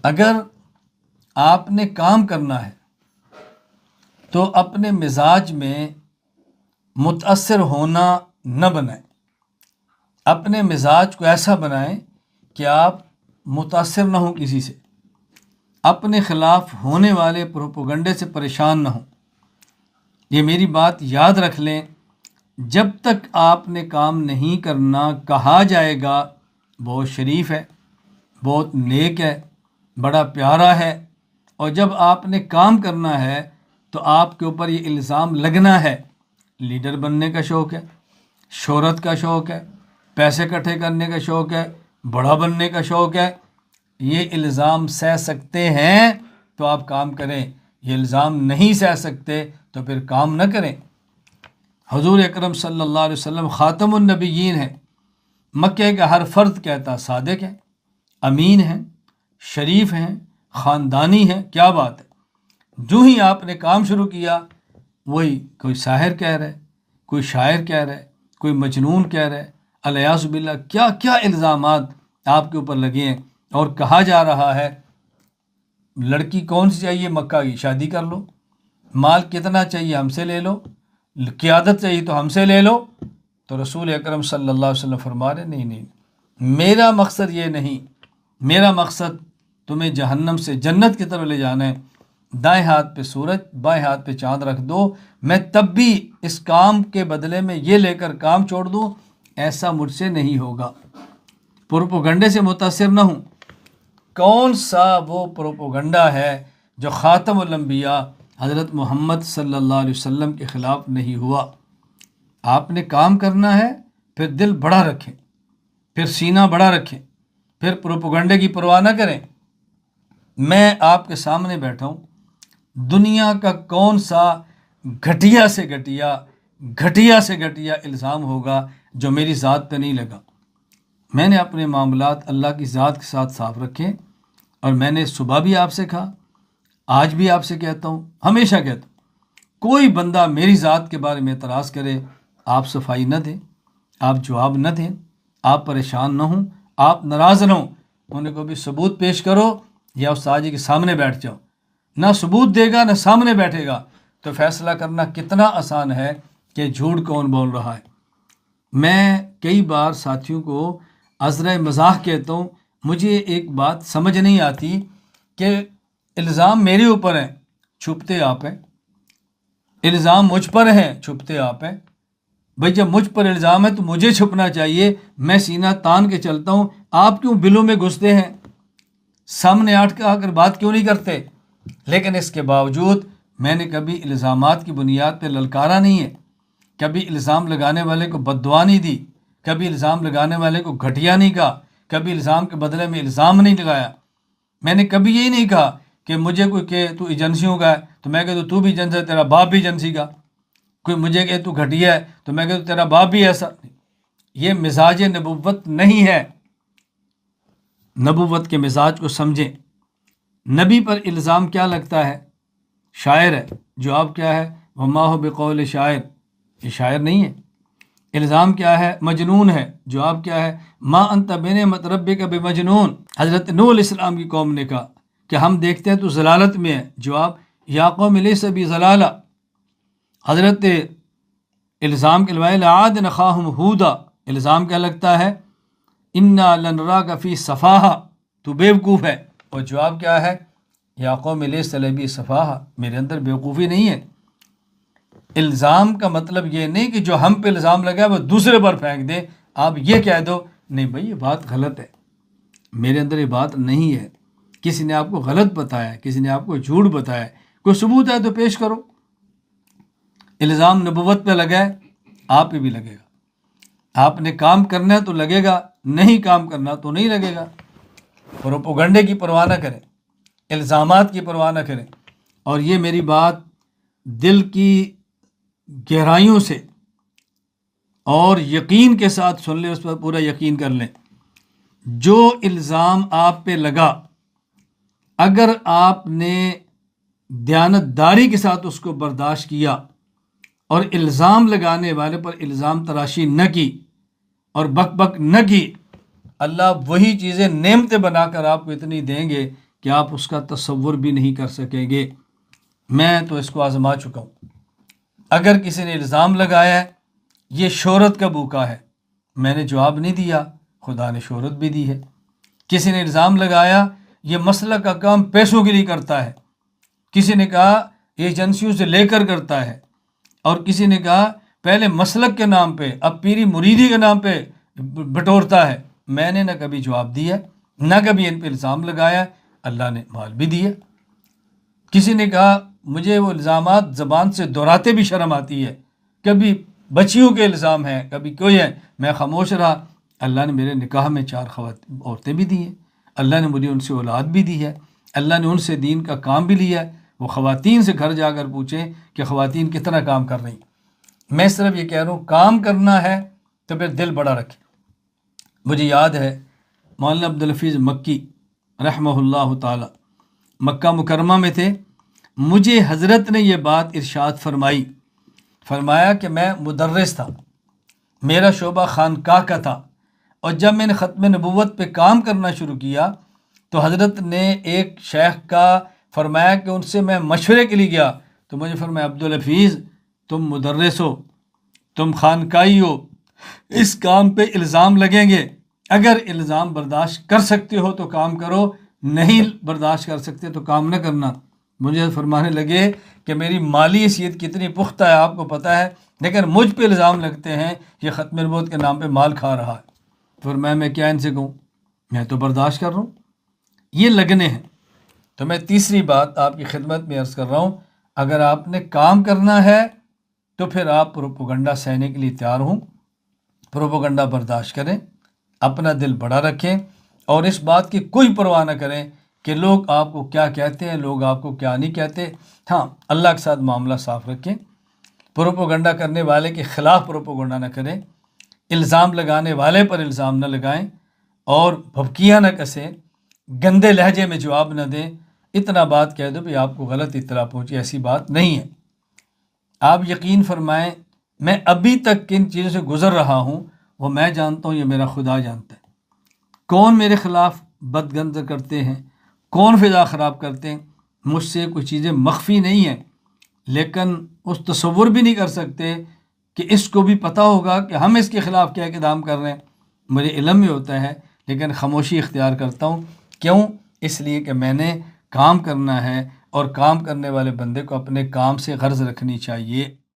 اگر آپ نے کام کرنا ہے تو اپنے مزاج میں متاثر ہونا نہ بنائیں، اپنے مزاج کو ایسا بنائیں کہ آپ متاثر نہ ہوں کسی سے، اپنے خلاف ہونے والے پروپیگنڈے سے پریشان نہ ہوں۔ یہ میری بات یاد رکھ لیں، جب تک آپ نے کام نہیں کرنا کہا جائے گا بہت شریف ہے، بہت نیک ہے، بڑا پیارا ہے، اور جب آپ نے کام کرنا ہے تو آپ کے اوپر یہ الزام لگنا ہے، لیڈر بننے کا شوق ہے، شہرت کا شوق ہے، پیسے اکٹھے کرنے کا شوق ہے، بڑا بننے کا شوق ہے، یہ الزام سہ سکتے ہیں تو آپ کام کریں، یہ الزام نہیں سہ سکتے تو پھر کام نہ کریں۔ حضور اکرم صلی اللہ علیہ وسلم خاتم النبیین ہیں، مکہ کا ہر فرد کہتا صادق ہے، امین ہیں، شریف ہیں، خاندانی ہیں، کیا بات ہے۔ جو ہی آپ نے کام شروع کیا وہی کوئی ساحر کہہ رہا ہے، کوئی شاعر کہہ رہا ہے، کوئی مجنون کہہ رہا ہے، الیاذ باللہ کیا کیا الزامات آپ کے اوپر لگے ہیں، اور کہا جا رہا ہے لڑکی کون سی چاہیے مکہ کی، شادی کر لو، مال کتنا چاہیے ہم سے لے لو، قیادت چاہیے تو ہم سے لے لو۔ تو رسول اکرم صلی اللہ علیہ وسلم فرما رہے نہیں، میرا مقصد یہ نہیں، میرا مقصد تمہیں جہنم سے جنت کی طرف لے جانا ہے۔ دائیں ہاتھ پہ سورج بائیں ہاتھ پہ چاند رکھ دو، میں تب بھی اس کام کے بدلے میں یہ لے کر کام چھوڑ دوں، ایسا مجھ سے نہیں ہوگا۔ پروپیگنڈے سے متاثر نہ ہوں۔ کون سا وہ پروپیگنڈا ہے جو خاتم الانبیاء حضرت محمد صلی اللہ علیہ وسلم کے خلاف نہیں ہوا؟ آپ نے کام کرنا ہے، پھر دل بڑا رکھیں، پھر سینہ بڑا رکھیں، پھر پروپیگنڈے کی پرواہ نہ کریں۔ میں آپ کے سامنے بیٹھا ہوں، دنیا کا کون سا گھٹیا سے گھٹیا الزام ہوگا جو میری ذات پہ نہیں لگا؟ میں نے اپنے معاملات اللہ کی ذات کے ساتھ صاف رکھے، اور میں نے صبح بھی آپ سے کہا، آج بھی آپ سے کہتا ہوں، ہمیشہ کہتا ہوں، کوئی بندہ میری ذات کے بارے میں اعتراض کرے، آپ صفائی نہ دیں، آپ جواب نہ دیں، آپ پریشان نہ ہوں، آپ ناراض نہ ہوں، انہیں کو بھی ثبوت پیش کرو یا استاد جی کے سامنے بیٹھ جاؤ۔ نہ ثبوت دے گا نہ سامنے بیٹھے گا تو فیصلہ کرنا کتنا آسان ہے کہ جھوٹ کون بول رہا ہے۔ میں کئی بار ساتھیوں کو عذرِ مزاح کہتا ہوں، مجھے ایک بات سمجھ نہیں آتی کہ الزام میرے اوپر ہیں، چھپتے آپ ہیں، الزام مجھ پر ہیں، چھپتے آپ ہیں۔ بھئی جب مجھ پر الزام ہے تو مجھے چھپنا چاہیے، میں سینہ تان کے چلتا ہوں، آپ کیوں بلوں میں گھستے ہیں؟ سامنے آٹھ آ کر بات کیوں نہیں کرتے؟ لیکن اس کے باوجود میں نے کبھی الزامات کی بنیاد پہ للکارا نہیں ہے، کبھی الزام لگانے والے کو بد دعا نہیں دی، کبھی الزام لگانے والے کو گھٹیا نہیں کہا، کبھی الزام کے بدلے میں الزام نہیں لگایا۔ میں نے کبھی یہی نہیں کہا کہ مجھے کوئی کہ تو ایجنسیوں کا ہے تو میں کہتا تو بھی ایجنسی ہے، تیرا باپ بھی ایجنسی کا، کوئی مجھے کہ تو گھٹیا ہے تو میں کہتا تیرا باپ بھی ایسا۔ یہ مزاج نبوت نہیں ہے۔ نبوت کے مزاج کو سمجھیں۔ نبی پر الزام کیا لگتا ہے؟ شاعر ہے، جواب کیا ہے؟ وما هو بقول شاعر، یہ شاعر نہیں ہے۔ الزام کیا ہے؟ مجنون ہے، جواب کیا ہے؟ ما انت بنعمت ربک بمجنون۔ حضرت نوح علیہ السلام کی قوم نے کہا کہ ہم دیکھتے ہیں تو ضلالت میں ہے، جواب یا قوم لیس بضلالہ۔ حضرت الزام کے لوائل عاد نخاہم ہودا، الزام کیا لگتا ہے؟ انا لنراک فی صفاہہ، تو بیوقوف ہے، اور جواب کیا ہے؟ یا قوم لیس بی صفاہہ، میرے اندر بیوقوفی نہیں ہے۔ الزام کا مطلب یہ نہیں کہ جو ہم پہ الزام لگا وہ دوسرے پر پھینک دیں، آپ یہ کہہ دو نہیں بھائی یہ بات غلط ہے، میرے اندر یہ بات نہیں ہے، کسی نے آپ کو غلط بتایا، کسی نے آپ کو جھوٹ بتایا، کوئی ثبوت ہے تو پیش کرو۔ الزام نبوت پہ لگا ہے، آپ پہ بھی لگے گا۔ آپ نے کام کرنا ہے تو لگے گا، نہیں کام کرنا تو نہیں لگے گا۔ پروپیگنڈے کی پرواہ نہ کریں، الزامات کی پرواہ نہ کریں، اور یہ میری بات دل کی گہرائیوں سے اور یقین کے ساتھ سن لیں، اس پر پورا یقین کر لیں۔ جو الزام آپ پہ لگا، اگر آپ نے دیانتداری کے ساتھ اس کو برداشت کیا اور الزام لگانے والے پر الزام تراشی نہ کی اور بک بک نہ کی، اللہ وہی چیزیں نعمتیں بنا کر آپ کو اتنی دیں گے کہ آپ اس کا تصور بھی نہیں کر سکیں گے۔ میں تو اس کو آزما چکا ہوں۔ اگر کسی نے الزام لگایا ہے یہ شہرت کا بھوکا ہے، میں نے جواب نہیں دیا، خدا نے شہرت بھی دی ہے۔ کسی نے الزام لگایا یہ مسلک کا کام پیسوں کے لیے کرتا ہے، کسی نے کہا ایجنسیوں سے لے کر کرتا ہے، اور کسی نے کہا پہلے مسلک کے نام پہ اب پیری مریدی کے نام پہ بٹورتا ہے۔ میں نے نہ کبھی جواب دیا، نہ کبھی ان پہ الزام لگایا، اللہ نے مال بھی دیا۔ کسی نے کہا مجھے وہ الزامات زبان سے دہراتے بھی شرم آتی ہے، کبھی بچیوں کے الزام ہیں، کبھی کوئی ہے، میں خاموش رہا۔ اللہ نے میرے نکاح میں 4 عورتیں بھی دی ہیں، اللہ نے مجھے ان سے اولاد بھی دی ہے، اللہ نے ان سے دین کا کام بھی لیا ہے۔ وہ خواتین سے گھر جا کر پوچھیں کہ خواتین کتنا کام کر رہی۔ میں صرف یہ کہہ رہا ہوں کام کرنا ہے تو پھر دل بڑا رکھیں۔ مجھے یاد ہے مولانا عبدالحفیظ مکی رحمہ اللہ تعالی مکہ مکرمہ میں تھے، مجھے حضرت نے یہ بات ارشاد فرمایا کہ میں مدرس تھا، میرا شعبہ خانقاہ کا تھا، اور جب میں نے ختم نبوت پہ کام کرنا شروع کیا تو حضرت نے ایک شیخ کا فرمایا کہ ان سے میں مشورے کے لیے گیا تو مجھے فرمایا عبدالحفیظ تم مدرس ہو، تم خانقاہی ہو، اس کام پہ الزام لگیں گے، اگر الزام برداشت کر سکتے ہو تو کام کرو، نہیں برداشت کر سکتے تو کام نہ کرنا۔ مجھے فرمانے لگے کہ میری مالی حیثیت کتنی پختہ ہے آپ کو پتہ ہے، لیکن مجھ پہ الزام لگتے ہیں یہ ختم نبوت کے نام پہ مال کھا رہا ہے۔ پھر میں کیا ان سے کہوں، میں تو برداشت کر رہا ہوں، یہ لگنے ہیں۔ تو میں تیسری بات آپ کی خدمت میں عرض کر رہا ہوں، اگر آپ نے کام کرنا ہے تو پھر آپ پروپیگنڈا سہنے کے لیے تیار ہوں، پروپیگنڈا برداشت کریں، اپنا دل بڑا رکھیں، اور اس بات کی کوئی پرواہ نہ کریں کہ لوگ آپ کو کیا کہتے ہیں، لوگ آپ کو کیا نہیں کہتے۔ ہاں، اللہ کے ساتھ معاملہ صاف رکھیں، پروپیگنڈا کرنے والے کے خلاف پروپیگنڈا نہ کریں، الزام لگانے والے پر الزام نہ لگائیں، اور بھبکیاں نہ کسیں، گندے لہجے میں جواب نہ دیں۔ اتنا بات کہہ دو بھی آپ کو غلط اطلاع پہنچی، ایسی بات نہیں ہے۔ آپ یقین فرمائیں میں ابھی تک کن چیزوں سے گزر رہا ہوں وہ میں جانتا ہوں، یہ میرا خدا جانتا ہے۔ کون میرے خلاف بدگند کرتے ہیں، کون فضا خراب کرتے ہیں، مجھ سے کچھ چیزیں مخفی نہیں ہیں، لیکن اس تصور بھی نہیں کر سکتے کہ اس کو بھی پتہ ہوگا کہ ہم اس کے خلاف کیا اقدام کر رہے ہیں۔ مجھے علم میں ہوتا ہے لیکن خاموشی اختیار کرتا ہوں، کیوں؟ اس لیے کہ میں نے کام کرنا ہے، اور کام کرنے والے بندے کو اپنے کام سے غرض رکھنی چاہیے۔